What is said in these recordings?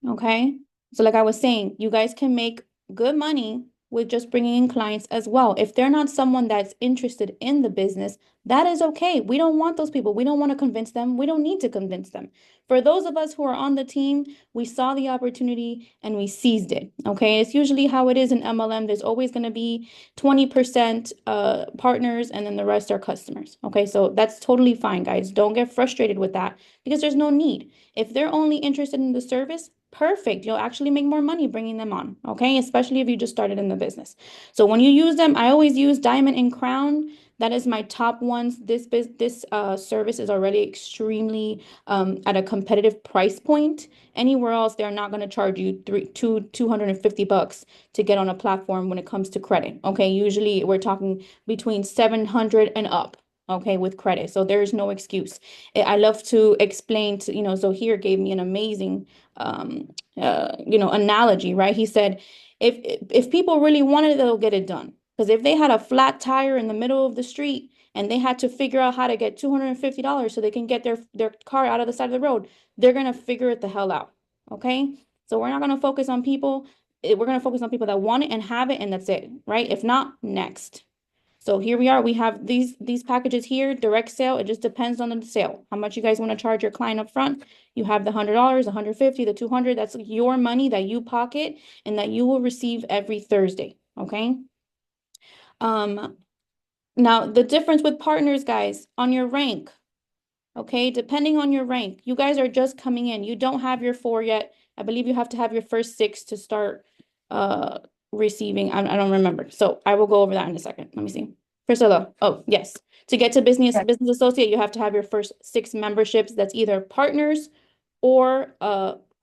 Okay. So like I was saying, you guys can make good money with just bringing in clients as well. If they're not someone that's interested in the business, that is okay. We don't want those people. We don't want to convince them. We don't need to convince them. For those of us who are on the team, we saw the opportunity and we seized it. Okay. It's usually how it is in MLM. There's always going to be 20% partners and then the rest are customers. Okay. So that's totally fine, guys. Don't get frustrated with that because there's no need. If they're only interested in the service, perfect. You'll actually make more money bringing them on, okay? Especially if you just started in the business. So when you use them, I always use Diamond and Crown. That is my top ones. This service is already extremely at a competitive price point. Anywhere else, they're not going to charge you 250 bucks to get on a platform when it comes to credit. Okay, usually we're talking between 700 and up. Okay, with credit. So there is no excuse. I love to explain to, Zohir gave me an amazing analogy, right? He said, if people really want it, they'll get it done. Because if they had a flat tire in the middle of the street and they had to figure out how to get $250 so they can get their car out of the side of the road, they're gonna figure it the hell out. Okay? So we're not gonna focus on people. We're gonna focus on people that want it and have it, and that's it, right? If not, next. So here we are. We have these packages here, direct sale. It just depends on the sale. How much you guys want to charge your client up front. You have the $100, 150, the 200. That's your money that you pocket and that you will receive every Thursday. Okay. Um, Now the difference with partners, guys, on your rank. Okay, depending on your rank, you guys are just coming in. You don't have your 4 yet. I believe you have to have your first 6 to start uh receiving. I don't remember. So I will go over that in a second. Let me see. Priscilla. Oh, yes. To get to business associate, you have to have your first 6 memberships. That's either partners or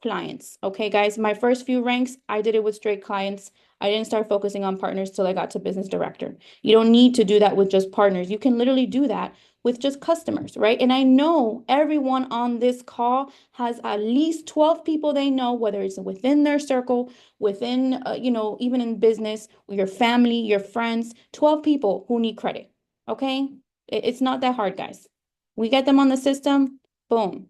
clients. Okay, guys, my first few ranks, I did it with straight clients. I didn't start focusing on partners till I got to business director. You don't need to do that with just partners. You can literally do that with just customers, right? And I know everyone on this call has at least 12 people they know, whether it's within their circle, within, even in business, your family, your friends, 12 people who need credit. Okay? It's not that hard, guys. We get them on the system, boom.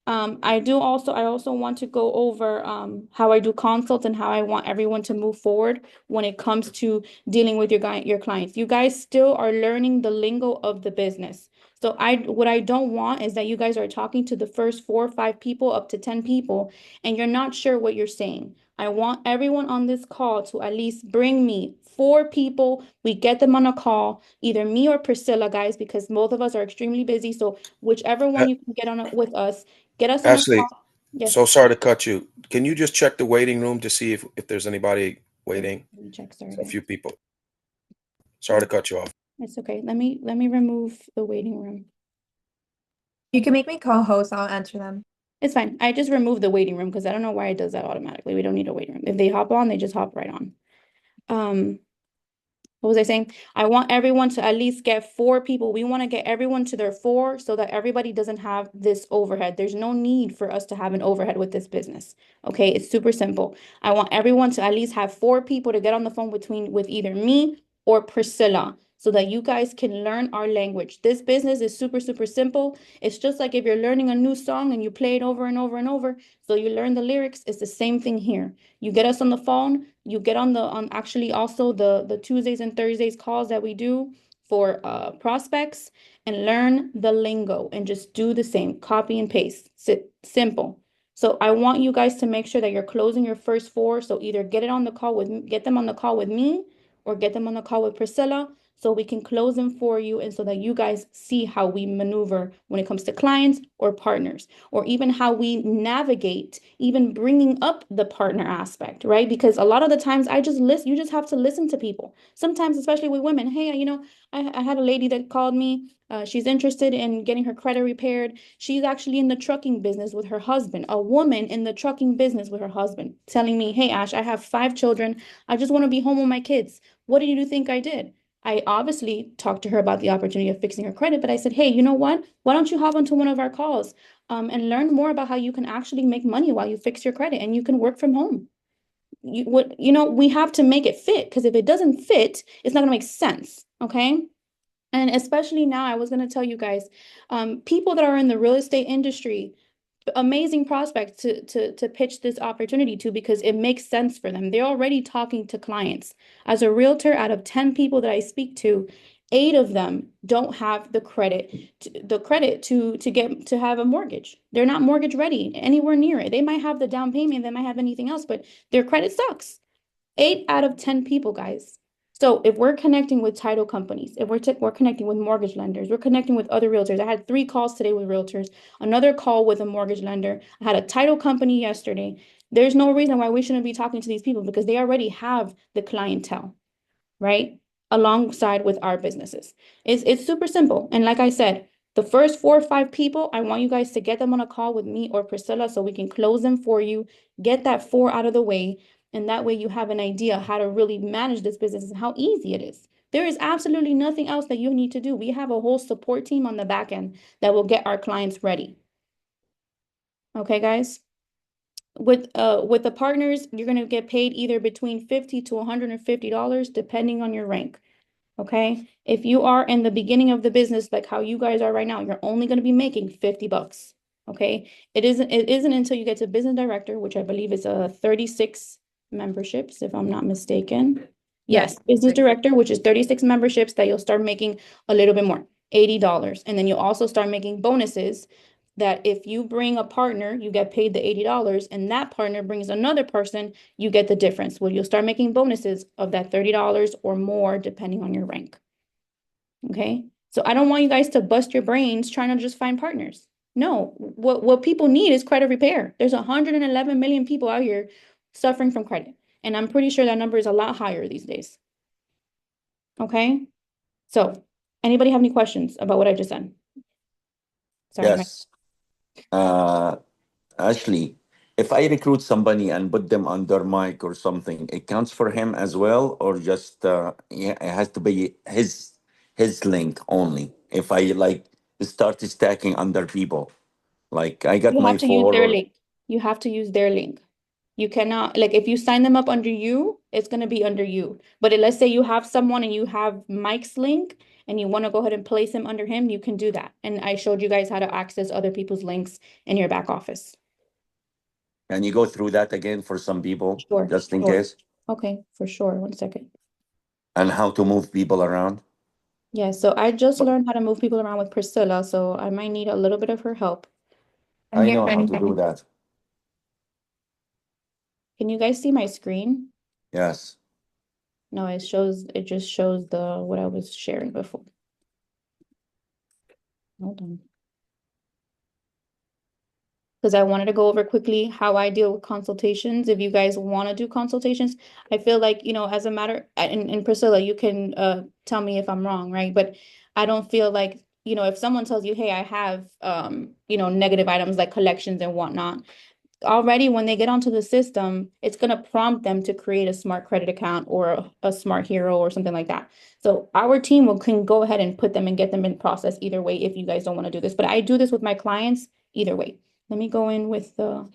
I also want to go over how I do consults and how I want everyone to move forward when it comes to dealing with your clients. You guys still are learning the lingo of the business. So what I don't want is that you guys are talking to the first 4 or 5 people up to 10 people and you're not sure what you're saying. I want everyone on this call to at least bring me 4 people. We get them on a call, either me or Priscilla, guys, because both of us are extremely busy. So whichever one A- you can get on with us. Get us on a Ashley, call. Yes. so sorry to cut you. Can you just check the waiting room to see if there's anybody Yes. waiting? Let me check. There's Sorry, a guys. few people. Sorry to cut you off. It's okay. Let me remove the waiting room. You can make me co-host, I'll answer them. It's fine. I just removed the waiting room because I don't know why it does that automatically. We don't need a waiting room. If they hop on, they just hop right on. Um, what was I saying? I want everyone to at least get 4 people. We want to get everyone to their 4 so that everybody doesn't have this overhead. There's no need for us to have an overhead with this business. Okay, it's super simple. I want everyone to at least have 4 people to get on the phone with either me or Priscilla so that you guys can learn our language. This business is super, super simple. It's just like if you're learning a new song and you play it over and over and over, so you learn the lyrics. It's the same thing here. You get us on the phone, you get on actually also the Tuesdays and Thursdays calls that we do for prospects and learn the lingo and just do the same, copy and paste. Simple. So I want you guys to make sure that you're closing your first 4. So either get them on the call with me or get them on the call with Priscilla so we can close them for you and so that you guys see how we maneuver when it comes to clients or partners or even how we navigate even bringing up the partner aspect, right? Because a lot of the times I just listen, you just have to listen to people. Sometimes, especially with women, hey, I had a lady that called me. She's interested in getting her credit repaired. She's actually in the trucking business with her husband, a woman in the trucking business with her husband, telling me, hey, Ash, I have 5 children. I just want to be home with my kids. What do you think I did? I obviously talked to her about the opportunity of fixing her credit, but I said, hey, you know what? Why don't you hop onto one of our calls and learn more about how you can actually make money while you fix your credit and you can work from home? We have to make it fit because if it doesn't fit, it's not going to make sense. Okay. And especially now, I was going to tell you guys, people that are in the real estate industry, amazing prospect to pitch this opportunity to because it makes sense for them. They're already talking to clients. As a realtor, out of 10 people that I speak to, 8 of them don't have the credit to get to have a mortgage. They're not mortgage ready anywhere near it. They might have the down payment, they might have anything else, but their credit sucks. 8 out of 10 people, guys. So if we're connecting with title companies, if we're connecting with mortgage lenders, we're connecting with other realtors. I had 3 calls today with realtors, another call with a mortgage lender. I had a title company yesterday. There's no reason why we shouldn't be talking to these people because they already have the clientele, right? Alongside with our businesses. It's super simple. And like I said, the first 4 or 5 people, I want you guys to get them on a call with me or Priscilla so we can close them for you, get that 4 out of the way, and that way you have an idea how to really manage this business and how easy it is. There is absolutely nothing else that you need to do. We have a whole support team on the back end that will get our clients ready. Okay, guys? With the partners, you're gonna get paid either between $50 to $150 depending on your rank. Okay, if you are in the beginning of the business, like how you guys are right now, you're only going to be making $50. Okay, it isn't until you get to business director, which I believe is a 36 memberships, if I'm not mistaken. Yes, business director, which is 36 memberships, that you'll start making a little bit more, $80. And then you'll also start making bonuses that if you bring a partner, you get paid the $80, and that partner brings another person, you get the difference. Well, you'll start making bonuses of that $30 or more, depending on your rank. Okay. So I don't want you guys to bust your brains trying to just find partners. No, what people need is credit repair. There's 111 million people out here suffering from credit. And I'm pretty sure that number is a lot higher these days. Okay. So anybody have any questions about what I just said? Sorry, Yes. Uh, Ashley, if I recruit somebody and put them under mic or something, it counts for him as well, or just yeah, it has to be his link only. If I like start stacking under people, like I got you my have to use their 4. link. You have to use their link. You cannot, like, if you sign them up under you, it's going to be under you. But let's say you have someone and you have Mike's link and you want to go ahead and place him under him, you can do that. And I showed you guys how to access other people's links in your back office. Can you go through that again for some people, Sure, just in sure. case, Okay, for sure. One second. and how to move people around? Yeah, so I just learned how to move people around with Priscilla, so I might need a little bit of her help. I know how to do that. Can you guys see my screen? Yes. No, it just shows what I was sharing before. Hold on. Because I wanted to go over quickly how I deal with consultations. If you guys want to do consultations, I feel like, as a matter, and Priscilla, you can tell me if I'm wrong, right? But I don't feel like, if someone tells you, hey, I have, negative items like collections and whatnot, already when they get onto the system, it's going to prompt them to create a smart credit account or a smart hero or something like that. So our team can go ahead and put them and get them in process either way if you guys don't want to do this. But I do this with my clients either way. Let me go in with hold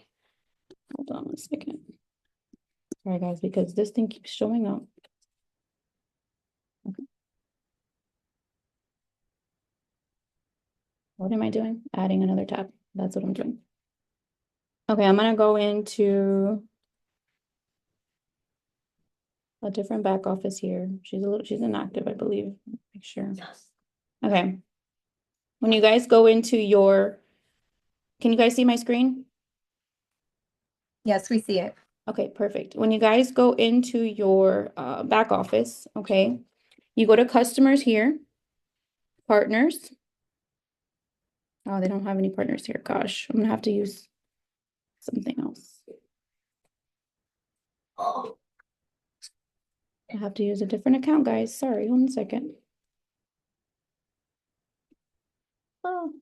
on one second. All right, guys, because this thing keeps showing up. Okay. What am I doing? Adding another tab. That's what I'm doing. Okay, I'm gonna go into a different back office here. She's inactive, I believe. Make sure. Okay. When you guys go into can you guys see my screen? Yes, we see it. Okay, perfect. When you guys go into your back office, okay, you go to customers here, partners. Oh, they don't have any partners here. Gosh, I'm gonna have to use something else. I have to use a different account, guys. Sorry, one second. Oh,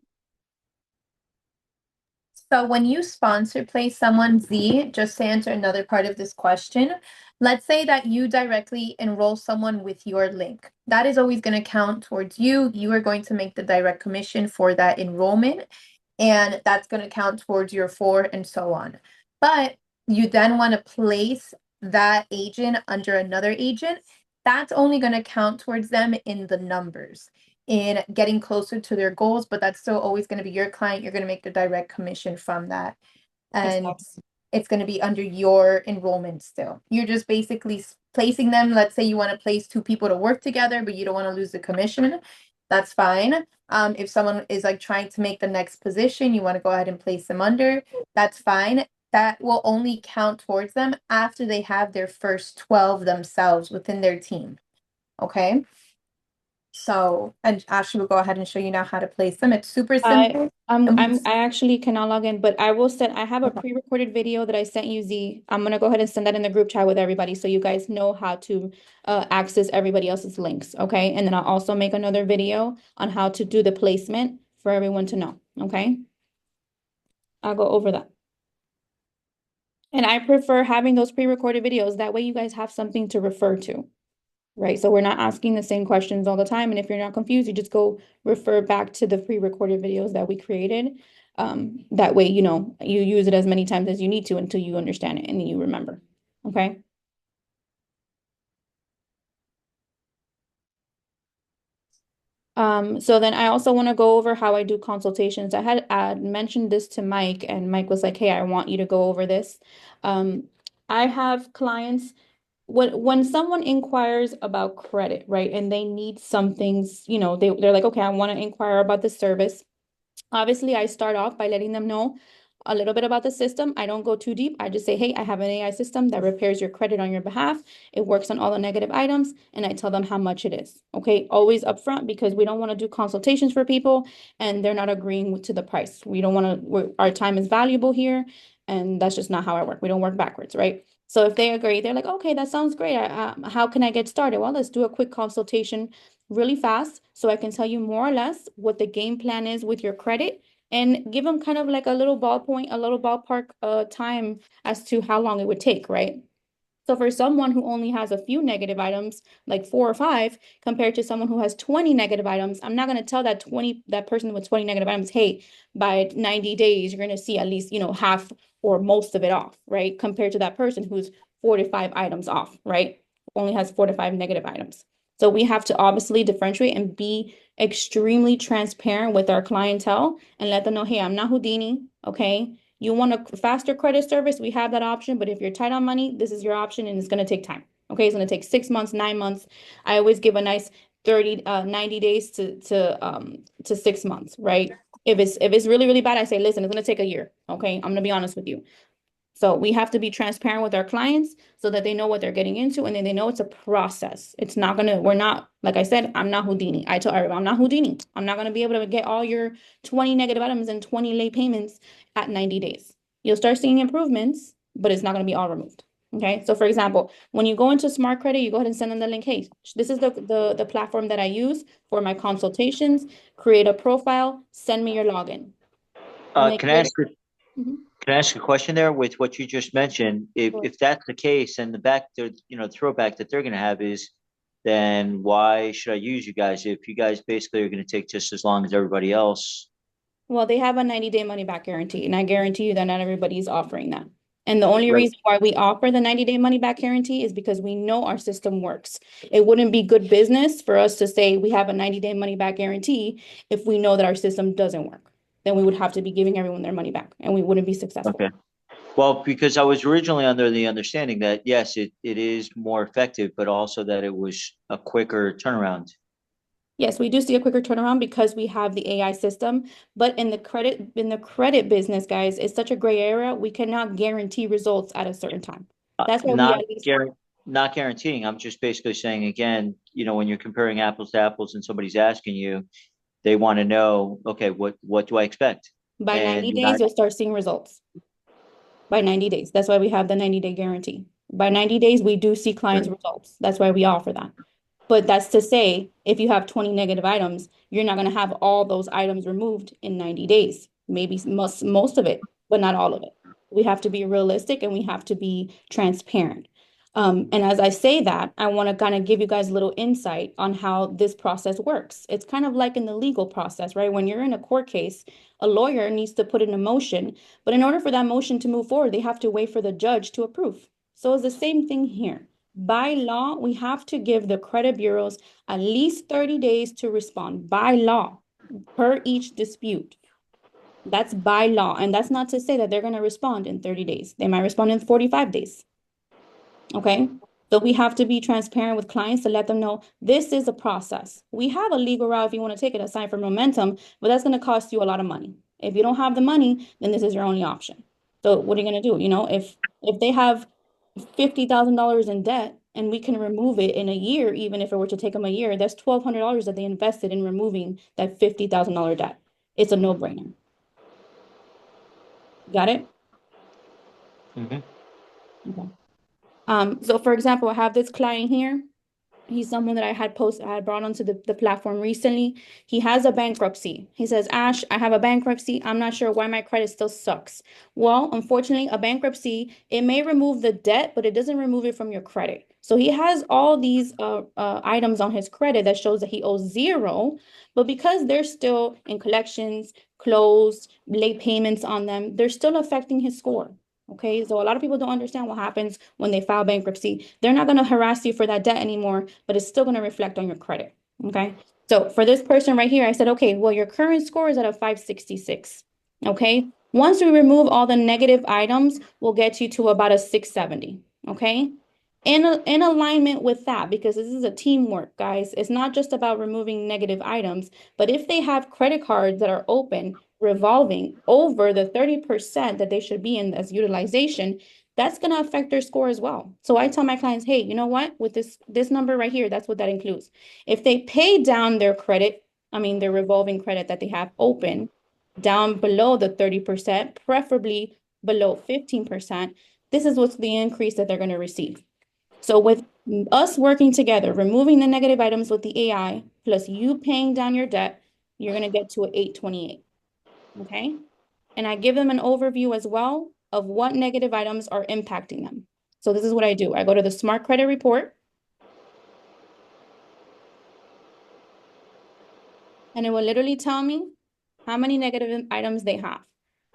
So when you sponsor place someone, Z, just to answer another part of this question, let's say that you directly enroll someone with your link. That is always going to count towards you. You are going to make the direct commission for that enrollment, and that's going to count towards your 4 and so on. But you then want to place that agent under another agent. That's only going to count towards them in the numbers. in getting closer to their goals, but that's still always going to be your client. You're going to make the direct commission from that. And Exactly. it's going to be under your enrollment still. You're just basically placing them. Let's say you want to place two people to work together, but you don't want to lose the commission. That's fine. If someone is like trying to make the next position, you want to go ahead and place them under, that's fine. That will only count towards them after they have their first 12 themselves within their team. Okay. So, and Ashley will go ahead and show you now how to place them. It's super simple. I actually cannot log in, but I have a pre-recorded video that I sent you, Z. I'm gonna go ahead and send that in the group chat with everybody so you guys know how to access everybody else's links, okay? And then I'll also make another video on how to do the placement for everyone to know, okay? I'll go over that. And I prefer having those pre-recorded videos. That way you guys have something to refer to. Right, so we're not asking the same questions all the time, and if you're not confused, you just go refer back to the pre-recorded videos that we created. That way, you know, you use it as many times as you need to until you understand it and you remember, okay? So then I also want to go over how I do consultations. I had mentioned this to Mike, and Mike was like, hey, I want you to go over this. I have clients when someone inquires about credit, right, and they need some things, you know, they're like, okay, I want to inquire about this service. Obviously, I start off by letting them know a little bit about the system. I don't go too deep. I just say, hey, I have an AI system that repairs your credit on your behalf. It works on all the negative items, and I tell them how much it is. Okay, always upfront because we don't want to do consultations for people and they're not agreeing to the price. We don't want to, our time is valuable here, and that's just not how I work. We don't work backwards, right? So if they agree, they're like, okay, that sounds great. How can I get started? Well, let's do a quick consultation really fast so I can tell you more or less what the game plan is with your credit and give them kind of like a little ballpark time as to how long it would take, right? So for someone who only has a few negative items, like 4 or 5, compared to someone who has 20 negative items, I'm not going to tell that person with 20 negative items, hey, by 90 days, you're going to see at least, you know, half or most of it off, right? Compared to that person who's 4 to 5 items off, right? Only has 4 to 5 negative items. So we have to obviously differentiate and be extremely transparent with our clientele and let them know, hey, I'm not Houdini, okay? You want a faster credit service, we have that option, but if you're tight on money, this is your option and it's going to take time. Okay, it's going to take 6 months, 9 months. I always give a nice 90 days to 6 months, right? If it's really, really bad, I say, listen, it's going to take a year. Okay, I'm going to be honest with you. So we have to be transparent with our clients so that they know what they're getting into and then they know it's a process. It's not gonna, we're not, like I said, I'm not Houdini. I tell everyone, I'm not Houdini. I'm not gonna be able to get all your 20 negative items and 20 late payments at 90 days. You'll start seeing improvements, but it's not gonna be all removed. Okay, so for example, when you go into Smart Credit, you go ahead and send them the link. Hey, this is the platform that I use for my consultations. Create a profile, send me your login. When they Can I create, ask you, Mhm. can I ask a question there with what you just mentioned? If that's the case, and the throwback that they're going to have is, then why should I use you guys if you guys basically are going to take just as long as everybody else? Well, they have a 90-day money back guarantee, and I guarantee you that not everybody's offering that. And the only Right. reason why we offer the 90-day money back guarantee is because we know our system works. It wouldn't be good business for us to say we have a 90-day money back guarantee if we know that our system doesn't work. Then we would have to be giving everyone their money back, and we wouldn't be successful. Okay. Well, because I was originally under the understanding that yes, it is more effective, but also that it was a quicker turnaround. Yes, we do see a quicker turnaround because we have the AI system, but in the credit business, guys, it's such a gray area. We cannot guarantee results at a certain time. That's why we Not at least not guaranteeing. I'm just basically saying again, when you're comparing apples to apples and somebody's asking you, they want to know, okay, what do I expect? by And 90 you're not days, you'll start seeing results. By 90 days. That's why we have the 90-day guarantee. By 90 days, we do see clients' results. That's why we offer that. But that's to say, if you have 20 negative items, you're not going to have all those items removed in 90 days. Maybe most of it, but not all of it. We have to be realistic and we have to be transparent. And as I say that, I want to kind of give you guys a little insight on how this process works. It's kind of like in the legal process, right? When you're in a court case, a lawyer needs to put in a motion, but in order for that motion to move forward, they have to wait for the judge to approve. So it's the same thing here. By law, we have to give the credit bureaus at least 30 days to respond by law per each dispute. That's by law. And that's not to say that they're going to respond in 30 days. They might respond in 45 days. Okay. So we have to be transparent with clients to let them know this is a process. We have a legal route if you want to take it aside from momentum, but that's going to cost you a lot of money. If you don't have the money, then this is your only option. So what are you going to do? You know, if they have $50,000 in debt and we can remove it in a year, even if it were to take them a year, that's $1,200 that they invested in removing that $50,000 debt. It's a no-brainer. Got it? Mhm. Okay. So for example, I have this client here. He's someone that I had brought onto the platform recently. He has a bankruptcy. He says, Ash, I have a bankruptcy. I'm not sure why my credit still sucks. Well, unfortunately, a bankruptcy, it may remove the debt, but it doesn't remove it from your credit. So he has all these items on his credit that shows that he owes zero, but because they're still in collections, closed, late payments on them, they're still affecting his score. Okay, so a lot of people don't understand what happens when they file bankruptcy. They're not going to harass you for that debt anymore, but it's still going to reflect on your credit. Okay, so for this person right here, I said, okay, well, your current score is at a 566. Okay, once we remove all the negative items, we'll get you to about a 670. Okay, in alignment with that, because this is a teamwork, guys. It's not just about removing negative items, but if they have credit cards that are open, revolving over the 30% that they should be in as utilization, that's going to affect their score as well. So I tell my clients, hey, you know what? With this number right here, that's what that includes. If they pay down their credit, I mean, their revolving credit that they have open down below the 30%, preferably below 15%, this is what's the increase that they're going to receive. So with us working together, removing the negative items with the AI, plus you paying down your debt, you're going to get to an 828. Okay. And I give them an overview as well of what negative items are impacting them. So this is what I do. I go to the Smart Credit Report, and it will literally tell me how many negative items they have.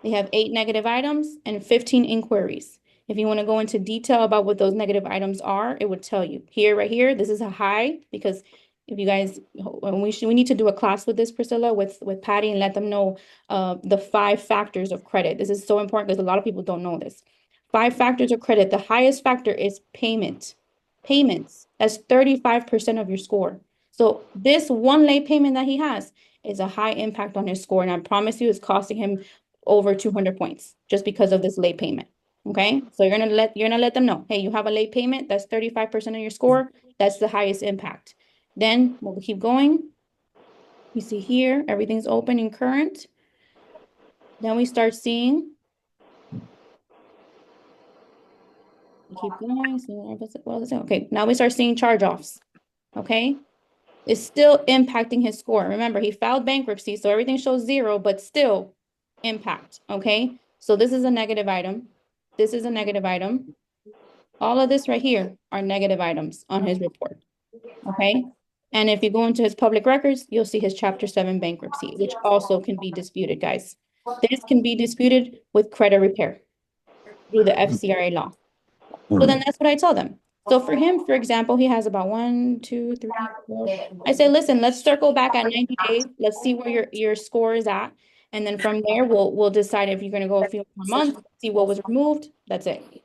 They have 8 negative items and 15 inquiries. If you want to go into detail about what those negative items are, it would tell you. Here, right here, this is a high, because if you guys, we need to do a class with this, Priscilla, with Patty, and let them know the 5 factors of credit. This is so important because a lot of people don't know this. 5 factors of credit. The highest factor is payment. Payments. That's 35% of your score. So this one late payment that he has is a high impact on his score. And I promise you it's costing him over 200 points just because of this late payment. Okay. So you're gonna let them know, hey, you have a late payment, that's 35% of your score. That's the highest impact. Then we'll keep going. You see here, everything's open and current. Then we start seeing, we keep going. Okay, now we start seeing charge-offs. Okay. Is still impacting his score. Remember, he filed bankruptcy, so everything shows zero, but still impact, okay? So this is a negative item. This is a negative item. All of this right here are negative items on his report, okay? And if you go into his public records, you'll see his Chapter 7 bankruptcy, which also can be disputed, guys. This can be disputed with credit repair through the FCRA law. So then that's what I tell them. So for him, for example, he has about 1, 2, 3, 4. I say, listen, let's circle back at 90 days. Let's see where your score is at. And then from there, we'll decide if you're going to go a few more months, see what was removed. That's it.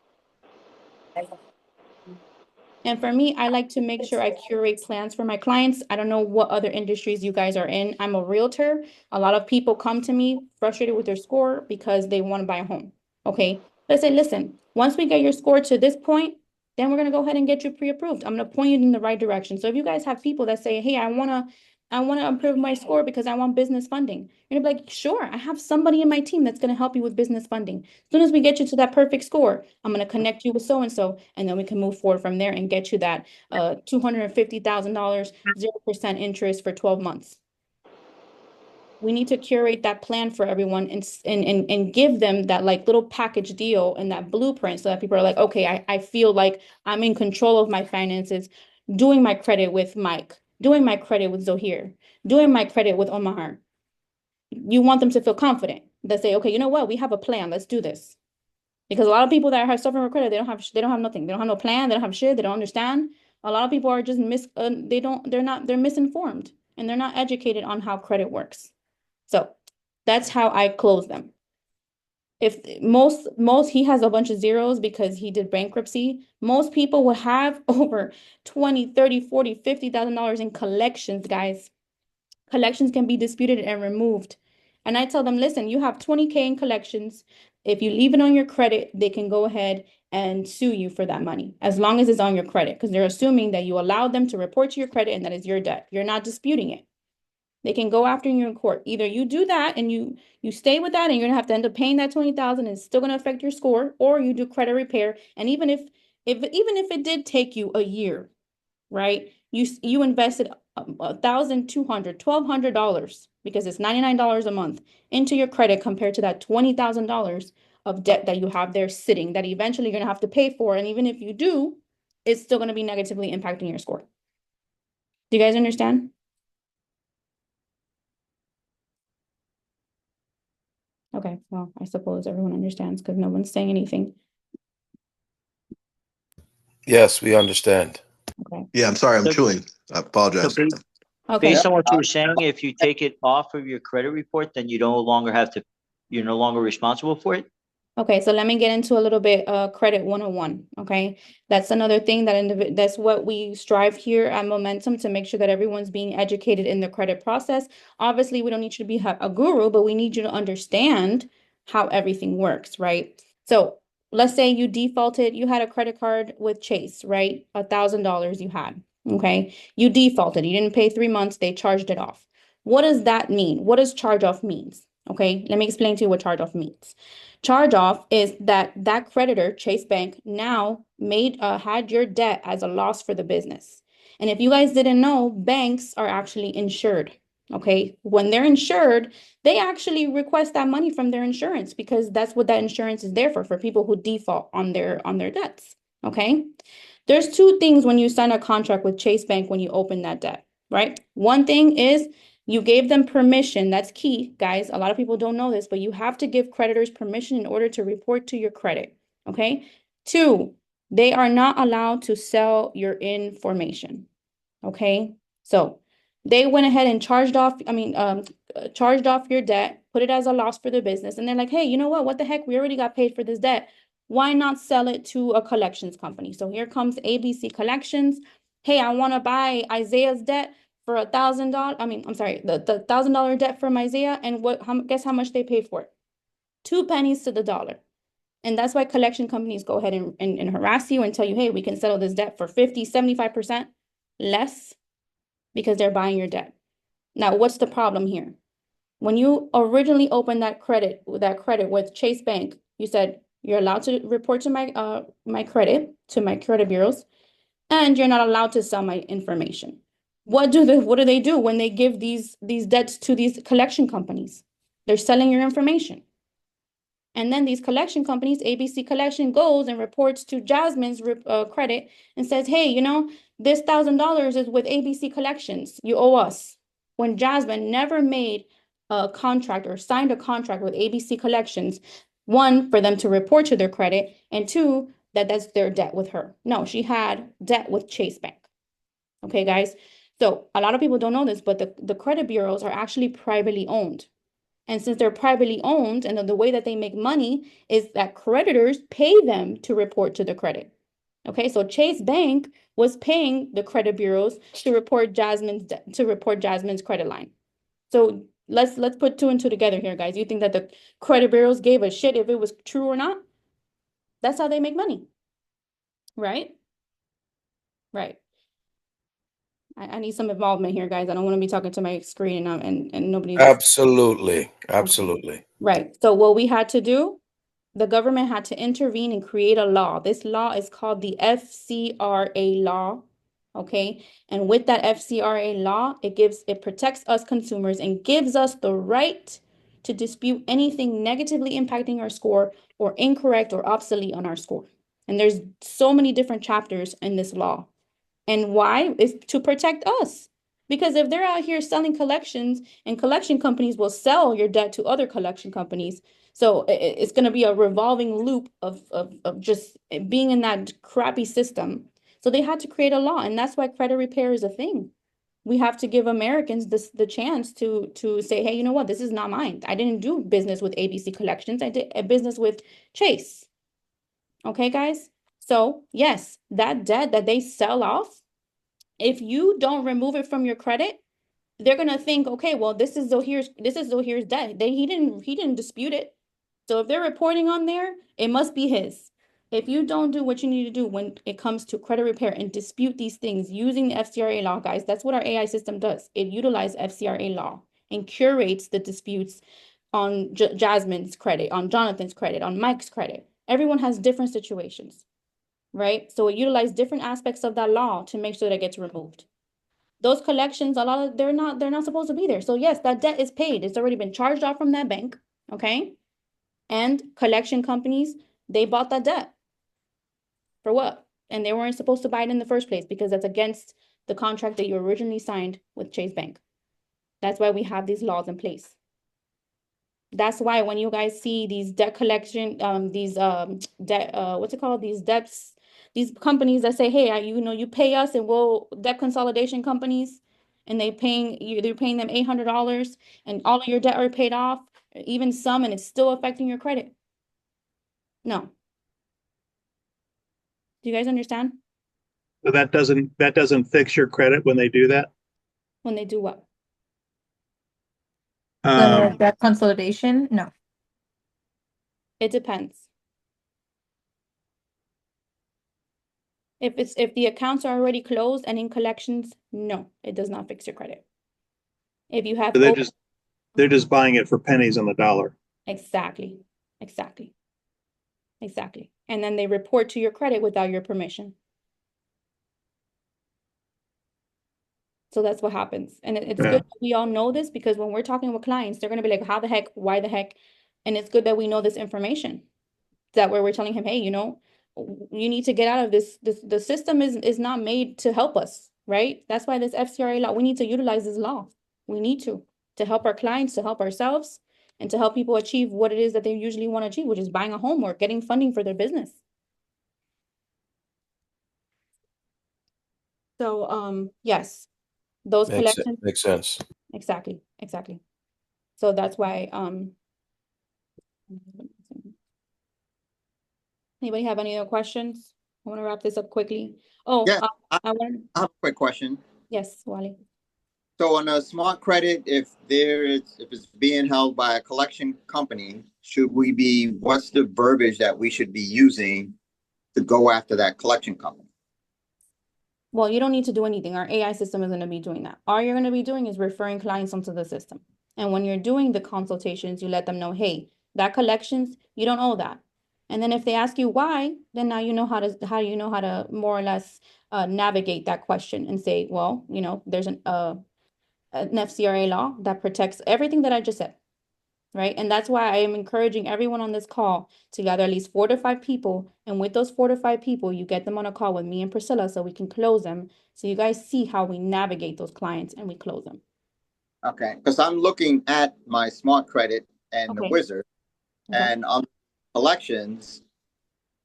And for me, I like to make sure I curate plans for my clients. I don't know what other industries you guys are in. I'm a realtor. A lot of people come to me frustrated with their score because they want to buy a home. Okay. But I say, listen, once we get your score to this point, then we're going to go ahead and get you pre-approved. I'm going to point you in the right direction. So if you guys have people that say, hey, I want to improve my score because I want business funding. You're gonna be like, sure, I have somebody in my team that's going to help you with business funding. As soon as we get you to that perfect score, I'm going to connect you with so-and-so, and then we can move forward from there and get you that $250,000, 0% interest for 12 months. We need to curate that plan for everyone and give them that like little package deal and that blueprint so that people are like, okay, I feel like I'm in control of my finances, doing my credit with Mike, doing my credit with Zohir, doing my credit with Omar. You want them to feel confident. They say, okay, you know what? We have a plan. Let's do this. Because a lot of people that have suffering with credit, they don't have nothing. They don't have no plan. They don't have shit. They don't understand. A lot of people are just they're misinformed and they're not educated on how credit works. So that's how I close them. If most he has a bunch of zeros because he did bankruptcy. Most people would have over 20, 30, 40, $50,000 in collections, guys. Collections can be disputed and removed. And I tell them, listen, you have 20K in collections. If you leave it on your credit, they can go ahead and sue you for that money, as long as it's on your credit, because they're assuming that you allowed them to report to your credit and that is your debt. You're not disputing it. They can go after you in court. Either you do that and you stay with that and you're gonna have to end up paying that 20,000 and it's still gonna affect your score, or you do credit repair. And even if it did take you a year, right? You invested $1,200, $1,200 because it's $99 a month into your credit compared to that $20,000 of debt that you have there sitting that eventually you're gonna have to pay for. And even if you do, it's still gonna be negatively impacting your score. Do you guys understand? Okay, well, I suppose everyone understands because no one's saying anything. Yes, we understand. Okay. Yeah, I'm sorry, I'm So, chewing. I so apologize. Okay. based on what you were saying, if you take it off of your credit report, then you're no longer responsible for it? Okay, so let me get into a little bit credit 101. Okay, that's another thing that's what we strive here at Momentum to make sure that everyone's being educated in the credit process. Obviously, we don't need you to be a guru, but we need you to understand how everything works, right? So let's say you defaulted, you had a credit card with Chase, right? $1,000 you had. Okay, you defaulted, you didn't pay 3 months, they charged it off. What does that mean? What does charge off means? Okay, let me explain to you what charge off means. Charge off is that creditor, Chase Bank, now had your debt as a loss for the business. And if you guys didn't know, banks are actually insured. Okay, when they're insured, they actually request that money from their insurance because that's what that insurance is there for people who default on their debts. Okay, there's two things when you sign a contract with Chase Bank when you open that debt, right? One thing is you gave them permission. That's key, guys. A lot of people don't know this, but you have to give creditors permission in order to report to your credit. Okay. Two, they are not allowed to sell your information. Okay. So they went ahead and charged off your debt, put it as a loss for the business. And they're like, hey, you know what? What the heck? We already got paid for this debt. Why not sell it to a collections company? So here comes ABC Collections. Hey, I want to buy Isaiah's debt for $1,000. I'm sorry, the $1,000 debt from Isaiah. And guess how much they pay for it? 2 pennies to the dollar. And that's why collection companies go ahead and harass you and tell you, hey, we can settle this debt for 50, 75% less because they're buying your debt. Now, what's the problem here? When you originally opened that credit with Chase Bank, you said you're allowed to report to my credit bureaus, and you're not allowed to sell my information. What do they do when they give these debts to these collection companies? They're selling your information. And then these collection companies, ABC Collection, goes and reports to Jasmine's credit and says, hey, this $1,000 is with ABC Collections. You owe us. When Jasmine never made a contract or signed a contract with ABC Collections, one, for them to report to their credit, and two, that's their debt with her. No, she had debt with Chase Bank. Okay, guys. So a lot of people don't know this, but the credit bureaus are actually privately owned. And since they're privately owned, and the way that they make money is that creditors pay them to report to the credit. Okay, so Chase Bank was paying the credit bureaus to report Jasmine's credit line. So let's put two and two together here, guys. You think that the credit bureaus gave a shit if it was true or not? That's how they make money, right? Right. I need some involvement here, guys. I don't want to be talking to my screen and nobody's Absolutely. Absolutely. right. So what we had to do, the government had to intervene and create a law. This law is called the FCRA law. Okay. And with that FCRA law, it protects us consumers and gives us the right to dispute anything negatively impacting our score or incorrect or obsolete on our score. And there's so many different chapters in this law. And why? Is to protect us. Because if they're out here selling collections and collection companies will sell your debt to other collection companies, So it's going to be a revolving loop of just being in that crappy system. So they had to create a law, and that's why credit repair is a thing. We have to give Americans the chance to say, hey, you know what? This is not mine. I didn't do business with ABC Collections. I did a business with Chase. Okay, guys? So yes, that debt that they sell off, if you don't remove it from your credit, they're gonna think, okay, well, this is Zohir's debt. He didn't dispute it. So if they're reporting on there, it must be his. If you don't do what you need to do when it comes to credit repair and dispute these things using the FCRA law, guys, that's what our AI system does. It utilizes FCRA law and curates the disputes on Jasmine's credit, on Jonathan's credit, on Mike's credit. Everyone has different situations, right? So it utilizes different aspects of that law to make sure that it gets removed. Those collections, a lot of they're not supposed to be there. So yes, that debt is paid. It's already been charged off from that bank, okay? And collection companies, they bought that debt. For what? And they weren't supposed to buy it in the first place because that's against the contract that you originally signed with Chase Bank. That's why we have these laws in place. That's why when you guys see these debt collection, debt, what's it called? These debts, these companies that say, hey, you pay us and we'll debt consolidation companies, and they're paying them $800 and all of your debt are paid off, even some, and it's still affecting your credit. No. Do you guys understand? So that doesn't fix your credit when they do that. When they do what? The debt consolidation? No. It depends. If the accounts are already closed and in collections, no, it does not fix your credit. If you have So they're just buying it for pennies on the dollar. exactly. And then they report to your credit without your permission. So that's what happens. And it's Yeah. good that we all know this, because when we're talking with clients, they're going to be like, how the heck, why the heck? And it's good that we know this information. That where we're telling him, hey, you need to get out of this. The system is not made to help us, right? That's why this FCRA law, we need to utilize this law. We need to help our clients, to help ourselves, and to help people achieve what it is that they usually want to achieve, which is buying a home or getting funding for their business. So, yes, those collections. Makes sense. Exactly. So that's why, anybody have any other questions? I want to wrap this up quickly. Oh, Yeah, I I want, I have a quick question. yes, Wally. So on a smart credit, if it's being held by a collection company, what's the verbiage that we should be using to go after that collection company? Well, you don't need to do anything. Our AI system is going to be doing that. All you're going to be doing is referring clients onto the system. And when you're doing the consultations, you let them know, hey, that collections, you don't owe that. And then if they ask you why, then now you know how to more or less navigate that question and say, well, there's an FCRA law that protects everything that I just said. Right. And that's why I am encouraging everyone on this call to gather at least 4 to 5 people. And with those 4 to 5 people, you get them on a call with me and Priscilla so we can close them. So you guys see how we navigate those clients and we close them. Okay, because I'm looking at my smart credit and the Okay. wizard, Okay. and on collections,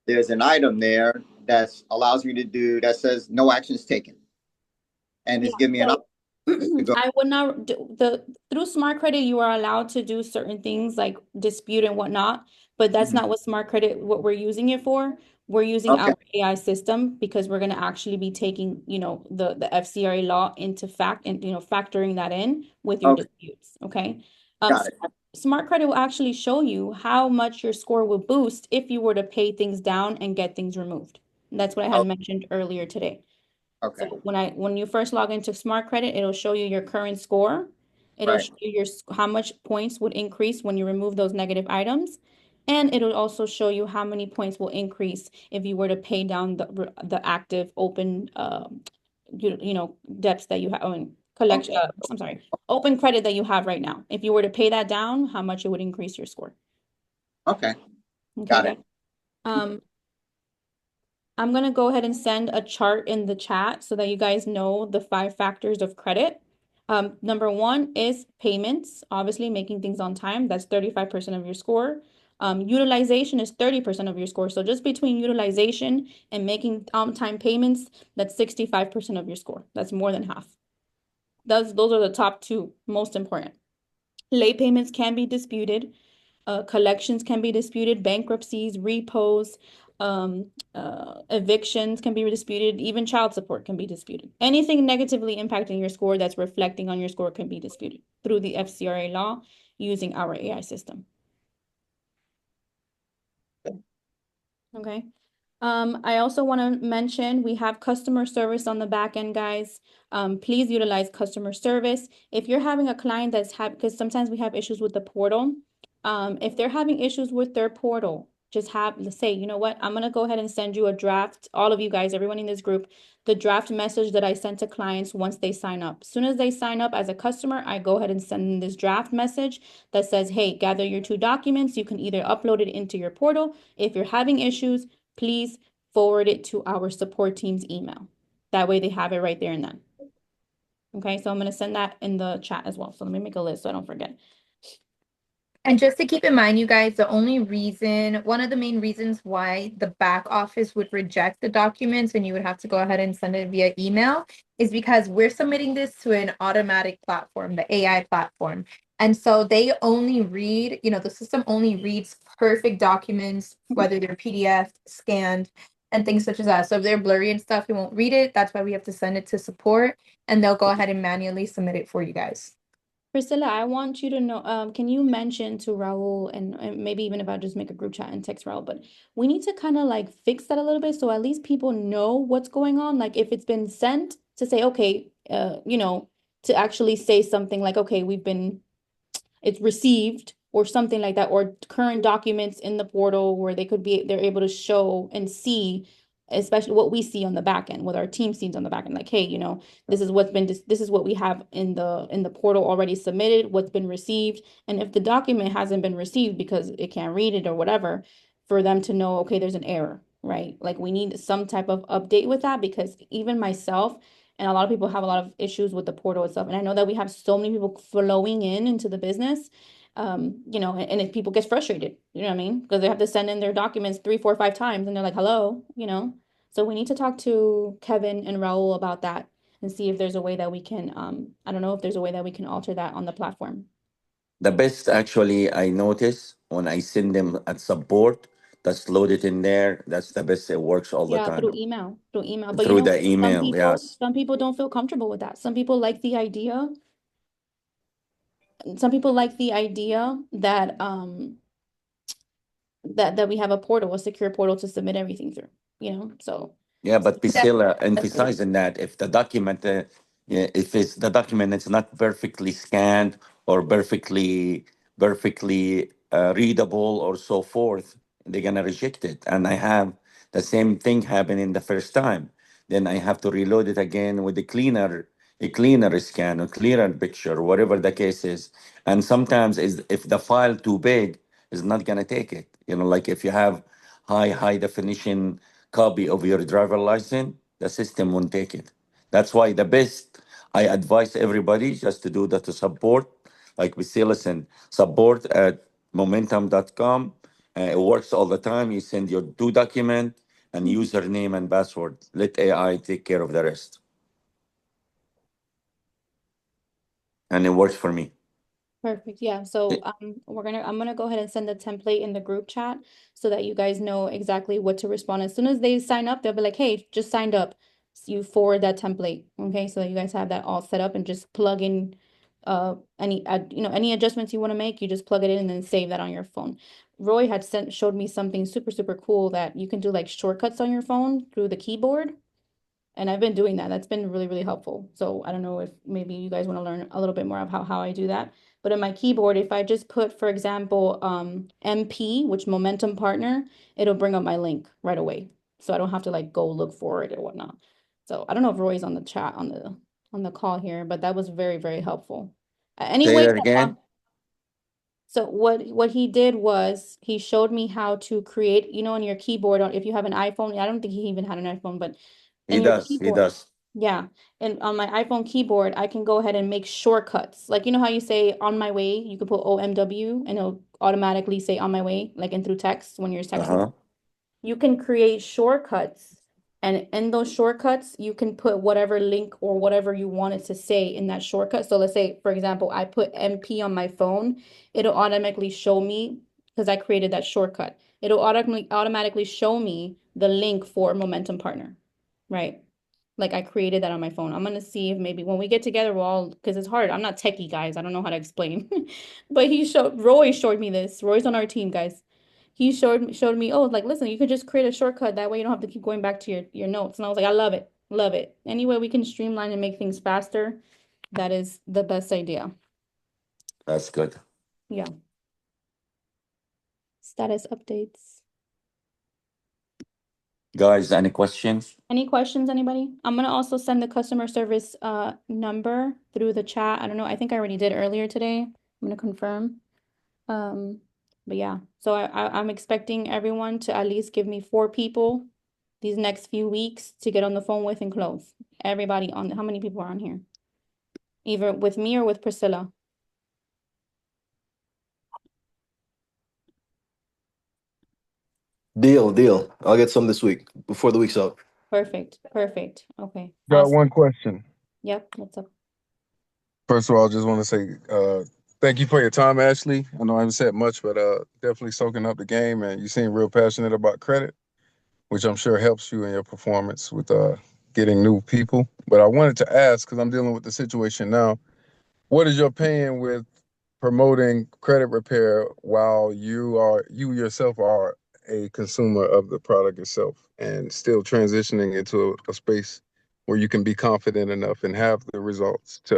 there's an item there that allows me to do that says no actions taken, and it's giving me an So option to go. I would not through smart credit, you are allowed to do certain things like dispute and whatnot, but that's not what smart credit, what we're using it for. We're using Okay, our AI system because we're going to actually be taking, the FCRA law into fact and, factoring that in with your okay, disputes. Okay. got it. Smart credit will actually show you how much your score will boost if you were to pay things down and get things removed. And that's what I had Oh, mentioned earlier today. okay, So when you first log into Smart Credit, it'll show you your current score. It'll right. show you how much points would increase when you remove those negative items. And it'll also show you how many points will increase if you were to pay down the active open debts that you have, collection, Okay, I'm sorry, open credit that you have right now. If you were to pay that down, how much it would increase your score. okay, Okay, got guys. it. I'm going to go ahead and send a chart in the chat so that you guys know the 5 factors of credit. Number 1 is payments, obviously making things on time. That's 35% of your score. Utilization is 30% of your score. So just between utilization and making on-time payments, that's 65% of your score. That's more than half. Those are the top two most important. Late payments can be disputed. Collections can be disputed. Bankruptcies, repos, evictions can be disputed. Even child support can be disputed. Anything negatively impacting your score that's reflecting on your score can be disputed through the FCRA law using our AI system. Okay. I also want to mention we have customer service on the back end, guys. Please utilize customer service. If you're having a client because sometimes we have issues with the portal. If they're having issues with their portal, just let's say, you know what, I'm gonna go ahead and send you a draft, all of you guys, everyone in this group, the draft message that I sent to clients once they sign up. As soon as they sign up as a customer, I go ahead and send them this draft message that says, hey, gather your 2 documents. You can either upload it into your portal. If you're having issues, please forward it to our support team's email. That way they have it right there and then. Okay, so I'm going to send that in the chat as well. So let me make a list so I don't forget. And just to keep in mind, you guys, one of the main reasons why the back office would reject the documents and you would have to go ahead and send it via email is because we're submitting this to an automatic platform, the AI platform. And so they only read, the system only reads perfect documents, whether they're PDF, scanned, and things such as that. So if they're blurry and stuff, it won't read it. That's why we have to send it to support and they'll go ahead and manually submit it for you guys. Priscilla, I want you to know, can you mention to Raul and maybe even if I just make a group chat and text Raul, but we need to kind of like fix that a little bit so at least people know what's going on. Like if it's been sent to say, okay, to actually say something like, okay, it's received or something like that, or current documents in the portal where they're able to show and see, especially what we see on the back end, what our team sees on the back end, like, hey, this is what we have in the portal already submitted, what's been received. And if the document hasn't been received because it can't read it or whatever, for them to know, okay, there's an error, right? Like we need some type of update with that because even myself, and a lot of people have a lot of issues with the portal itself. And I know that we have so many people flowing into the business, and if people get frustrated, you know what I mean? Because they have to send in their documents 3, 4, 5 times and they're like, hello, So we need to talk to Kevin and Raul about that and see if there's a way that we can, I don't know if there's a way that we can alter that on the platform. The best actually I notice when I send them at support, that's loaded in there. That's the best. It works all the Yeah, time. through email. But Through the email, yes. some people don't feel comfortable with that. Some people like the idea. Some people like the idea that that we have a portal, a secure portal to submit everything through, So Yeah, but be still Definitely. emphasizing that if the document, yeah, if it's the document, it's not perfectly scanned or perfectly readable or so forth, they're gonna reject it. And I have the same thing happen in the first time. Then I have to reload it again with a cleaner scan, a clearer picture, whatever the case is. And sometimes is if the file too big, is not gonna take it. Like if you have high definition copy of your driver license, the system won't take it. That's why the best I advise everybody just to do that to support, like we say, listen, support at momentum.com. It works all the time. You send your 2 document and username and password. Let AI take care of the rest. And it works for me. perfect. Yeah. So I'm gonna go ahead and send the template in the group chat so that you guys know exactly what to respond. As soon as they sign up, they'll be like, hey, just signed up. So you forward that template. Okay. So that you guys have that all set up and just plug in any adjustments you want to make, you just plug it in and then save that on your phone. Roy had showed me something super, super cool that you can do like shortcuts on your phone through the keyboard. And I've been doing that. That's been really, really helpful. So I don't know if maybe you guys want to learn a little bit more of how I do that. But in my keyboard, if I just put, for example, MP, which Momentum Partner, it'll bring up my link right away. So I don't have to like go look for it or whatnot. So I don't know if Roy's on the chat on the call here, but that was very, very helpful. Say Anyway, that again. so what he did was he showed me how to create, on your keyboard, if you have an iPhone, I don't think he even had an iPhone, but He in your does. He keyboard, does. yeah. And on my iPhone keyboard, I can go ahead and make shortcuts. Like, you know how you say on my way, you can put OMW and it'll automatically say on my way, like in through text when you're texting. Uh-huh. You can create shortcuts, and in those shortcuts, you can put whatever link or whatever you want it to say in that shortcut. So let's say, for example, I put MP on my phone, it'll automatically show me because I created that shortcut. It'll automatically show me the link for Momentum Partner, right? Like I created that on my phone. I'm gonna see if maybe when we get together, we'll all, because it's hard. I'm not techie, guys. I don't know how to explain. But Roy showed me this. Roy's on our team, guys. He showed me, oh, like listen, you can just create a shortcut. That way you don't have to keep going back to your notes. And I was like, I love it. Love it. Any way we can streamline and make things faster, that is the best idea. That's good. Yeah. Status updates. Guys, any questions? Any questions, anybody? I'm gonna also send the customer service number through the chat. I don't know. I think I already did earlier today. I'm gonna confirm. But yeah, so I'm expecting everyone to at least give me 4 people these next few weeks to get on the phone with and close. Everybody on, how many people are on here? Either with me or with Priscilla. Deal. I'll get some this week before the week's out. Perfect. Okay. Got Awesome. one question. Yep. What's up? First of all, I just want to say thank you for your time, Ashley. I know I haven't said much, but definitely soaking up the game, and you seem real passionate about credit, which I'm sure helps you in your performance with getting new people. But I wanted to ask, because I'm dealing with the situation now, what is your opinion with promoting credit repair while you yourself are a consumer of the product itself and still transitioning into a space where you can be confident enough and have the results to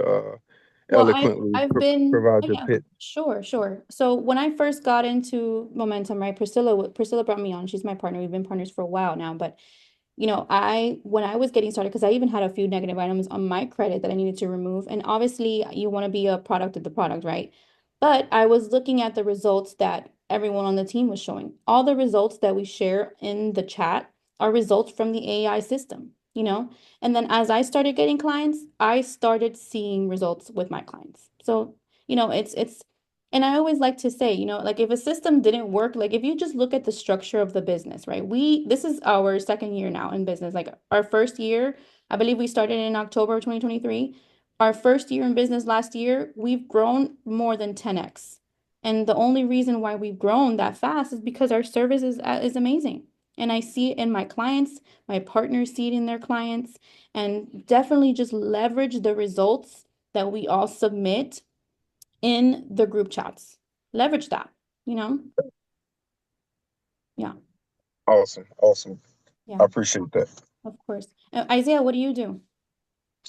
Well, eloquently I've been, provide oh, your yeah, pitch? sure. So when I first got into Momentum, right, Priscilla brought me on. She's my partner. We've been partners for a while now, but when I was getting started, because I even had a few negative items on my credit that I needed to remove. And obviously, you want to be a product of the product, right? But I was looking at the results that everyone on the team was showing. All the results that we share in the chat are results from the AI system. And then as I started getting clients, I started seeing results with my clients. So, and I always like to say, like if a system didn't work, like if you just look at the structure of the business, right? This is our second year now in business. Like our first year, I believe we started in October 2023. Our first year in business last year, we've grown more than 10x. And the only reason why we've grown that fast is because our service is amazing. And I see it in my clients, my partners see it in their clients, and definitely just leverage the results that we all submit in the group chats. Leverage that, you know? Yeah, Awesome. yeah, I appreciate that. of course. Isaiah, what do you do?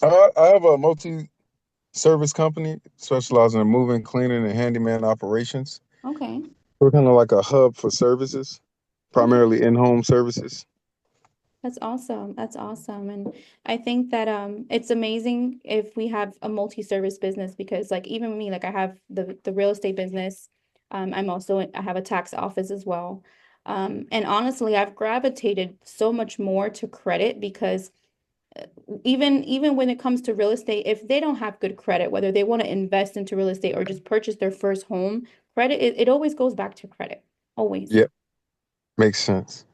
I have a multi-service company specializing in moving, cleaning, and handyman operations. Okay. We're kind of like a hub for services, Okay. primarily in-home services. That's awesome. That's awesome. And I think that it's amazing if we have a multi-service business, because like even me, like I have the real estate business. I have a tax office as well. And honestly, I've gravitated so much more to credit because even when it comes to real estate, if they don't have good credit, whether they want to invest into real estate or just purchase their first home, credit, it always goes back to credit. Always. Yeah, makes sense.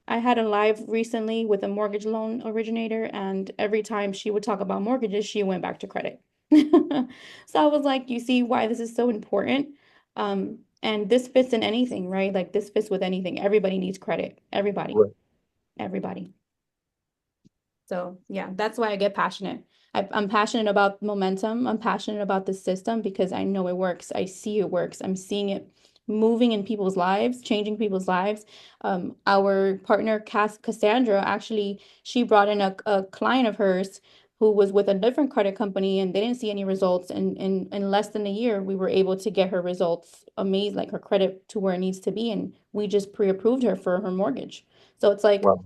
I had a live recently with a mortgage loan originator, and every time she would talk about mortgages, she went back to credit. So I was like, you see why this is so important? And this fits in anything, right? Like this fits with anything. Everybody needs credit. Everybody. Right. Everybody. So yeah, that's why I get passionate. I'm passionate about momentum. I'm passionate about the system because I know it works. I see it works. I'm seeing it moving in people's lives, changing people's lives. Our partner, Cassandra, actually, she brought in a client of hers who was with a different credit company and they didn't see any results. And in less than a year, we were able to get her results amazed, like her credit to where it needs to be. And we just pre-approved her for her mortgage. So it's like, Wow.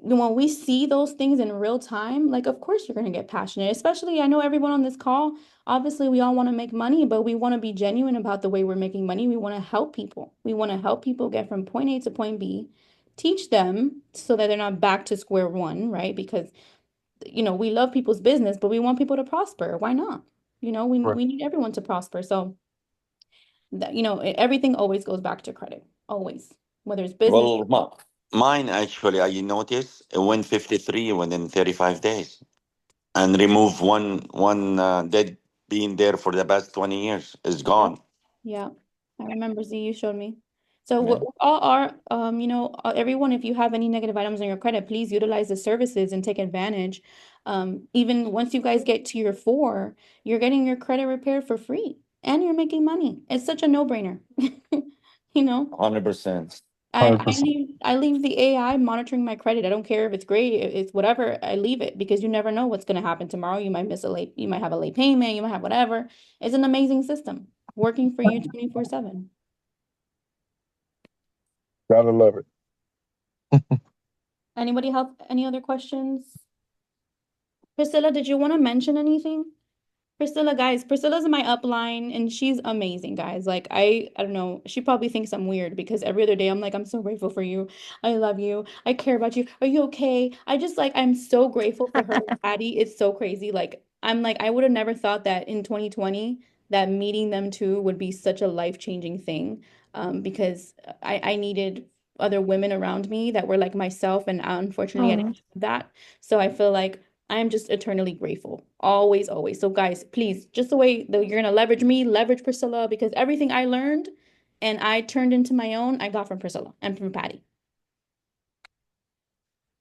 when we see those things in real time, like, of course, you're going to get passionate. Especially, I know everyone on this call, obviously, we all want to make money, but we want to be genuine about the way we're making money. We want to help people. We want to help people get from point A to point B, teach them so that they're not back to square one, right? Because, we love people's business, but we want people to prosper. Why not? We Right. need everyone to prosper. So That, everything always goes back to credit, always, whether it's business. Well, mine actually, I noticed it went 53 within 35 days and remove one dead being there for the past 20 years is Yeah. gone. Yeah, I remember Z, you showed me. So Yeah. all are, everyone, if you have any negative items on your credit, please utilize the services and take advantage. Even once you guys get to your four, you're getting your credit repaired for free and you're making money. It's such a no-brainer. You know, 100%. I, I 100%. leave I leave the AI monitoring my credit. I don't care if it's great, it's whatever. I leave it because you never know what's going to happen tomorrow. You might have a late payment, you might have whatever. It's an amazing system working for you 24/7. Gotta love it. Anybody have any other questions? Priscilla, did you want to mention anything? Priscilla, guys, Priscilla's in my upline and she's amazing, guys. Like I don't know, she probably thinks I'm weird because every other day I'm like, I'm so grateful for you. I love you. I care about you. Are you okay? I'm so grateful for her and Patty. It's so crazy. Like I would have never thought that in 2020 that meeting them two would be such a life-changing thing. Because I needed other women around me that were like myself, and unfortunately I didn't Oh. have that. So I feel like I am just eternally grateful. Always, always. So guys, please, just the way that you're gonna leverage me, leverage Priscilla, because everything I learned and I turned into my own, I got from Priscilla and from Patty.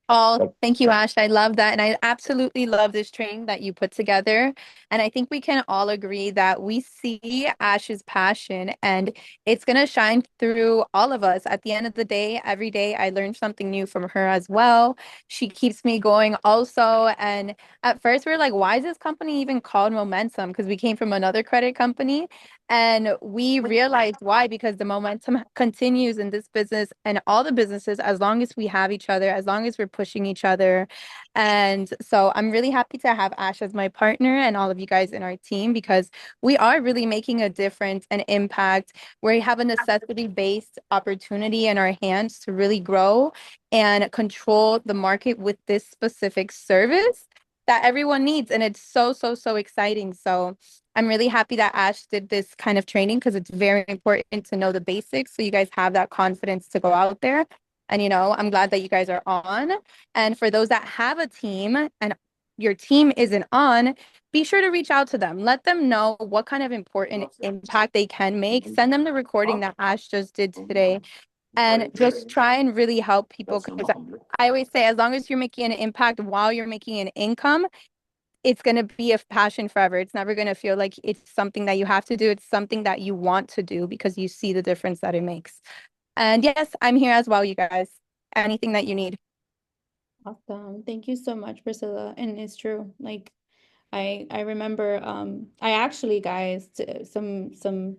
Oh, thank you, Ash. I love that. And I absolutely love this training that you put together. And I think we can all agree that we see Ash's passion and it's going to shine through all of us. At the end of the day, every day I learn something new from her as well. She keeps me going also. And at first we are like, why is this company even called Momentum? Because we came from another credit company. And we realized why, because the momentum continues in this business and all the businesses as long as we have each other, as long as we're pushing each other. And so I'm really happy to have Ash as my partner and all of you guys in our team because we are really making a difference and impact. We have a necessity-based opportunity in our hands to really grow and control the market with this specific service that everyone needs. And it's so, so, so exciting. So I'm really happy that Ash did this kind of training because it's very important to know the basics so you guys have that confidence to go out there. And, I'm glad that you guys are on. And for those that have a team and your team isn't on, be sure to reach out to them. Let them know what kind of important impact they can make. Send them the recording that Ash just did today and just try and really help people. Because I always say, as long as you're making an impact while you're making an income, it's going to be a passion forever. It's never going to feel like it's something that you have to do. It's something that you want to do because you see the difference that it makes. And yes, I'm here as well, you guys. Anything that you need. Awesome. Thank you so much, Priscilla. And it's true. Like I remember I actually, guys, some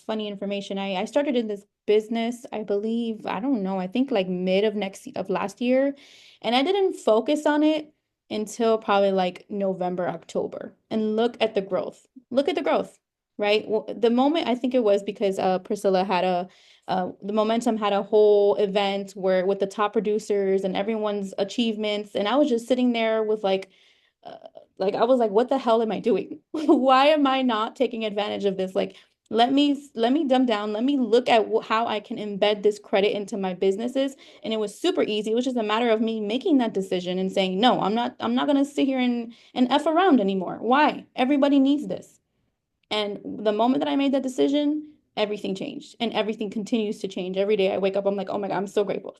funny information. I started in this business, I believe, I don't know, I think like mid of last year, and I didn't focus on it until probably like November, October. And look at the growth. Look at the growth, right? Well, the moment I think it was because Priscilla had the Momentum had a whole event where with the top producers and everyone's achievements, and I was just sitting there with uh, like I was like, what the hell am I doing? Why am I not taking advantage of this? Like, let me dumb down. Let me look at how I can embed this credit into my businesses. And it was super easy. It was just a matter of me making that decision and saying, no, I'm not gonna sit here and F around anymore. Why? Everybody needs this. And the moment that I made that decision, everything changed and everything continues to change. Every day I wake up, I'm like, oh my God, I'm so grateful.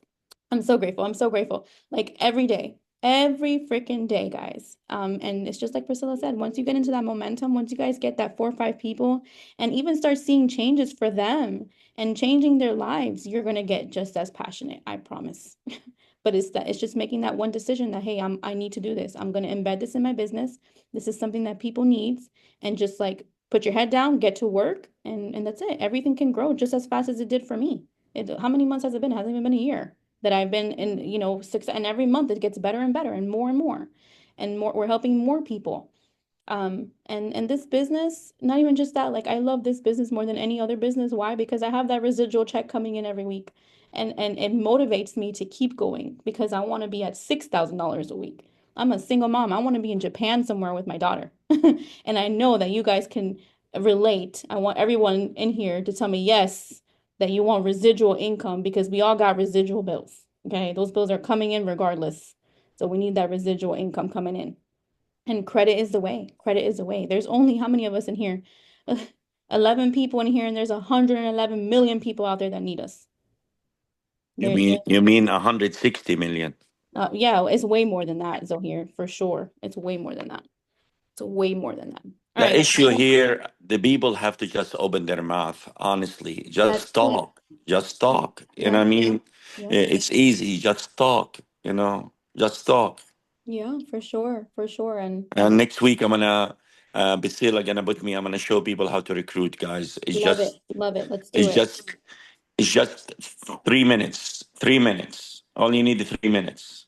I'm so grateful. I'm so grateful. Like every day, every freaking day, guys. And it's just like Priscilla said, once you get into that momentum, once you guys get that 4 or 5 people and even start seeing changes for them and changing their lives, you're gonna get just as passionate, I promise. But it's just making that one decision that, hey, I need to do this. I'm gonna embed this in my business. This is something that people needs, and just like put your head down, get to work, and that's it. Everything can grow just as fast as it did for me. How many months has it been? It hasn't even been a year that I've been in, 6, and every month it gets better and better and more and more. We're helping more people. And this business, not even just that, like I love this business more than any other business. Why? Because I have that residual check coming in every week. And it motivates me to keep going because I want to be at $6,000 a week. I'm a single mom. I want to be in Japan somewhere with my daughter. And I know that you guys can relate. I want everyone in here to tell me yes, that you want residual income because we all got residual bills. Okay, those bills are coming in regardless. So we need that residual income coming in. And credit is the way. Credit is the way. There's only how many of us in here? 11 people in here, and there's 111 million people out there that need us. You mean 160 million? Yeah, it's way more than that, Zohir, for sure. It's way more than that. It's way more than that. All The right. issue here, the people have to just open their mouth, honestly. That's Just true. talk. Just talk. You know Yeah. what I mean? Yeah. It's easy. Just talk, you know. Just talk. Yeah, for sure. For sure. And And next week I'm gonna Basila gonna put me, I'm gonna show people how to recruit, guys. love it. Love it. Let's do It's it. just it's just 3 minutes. 3 minutes. All you need is 3 minutes.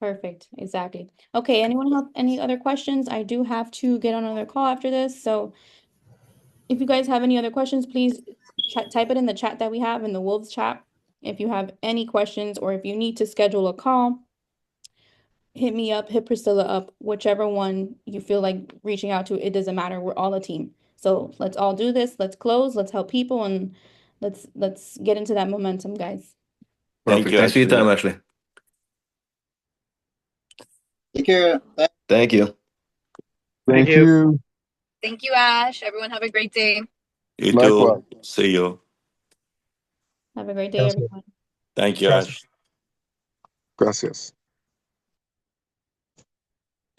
Perfect. Exactly. Okay. Anyone have any other questions? I do have to get on another call after this. So if you guys have any other questions, please type it in the chat that we have in the Wolves chat. If you have any questions or if you need to schedule a call, hit me up, hit Priscilla up, whichever one you feel like reaching out to. It doesn't matter. We're all a team. So let's all do this. Let's close. Let's help people and let's get into that momentum, guys. Thank Perfect. you, Thanks for your Ashley. time, Ashley. Take care. Thank you. Thank Thank you. you. Thank you, Ash. Everyone have a great day. You Likewise. too. See you. Have a great day, Gracias. everyone. Thank you, Gracias. Ash. Gracias.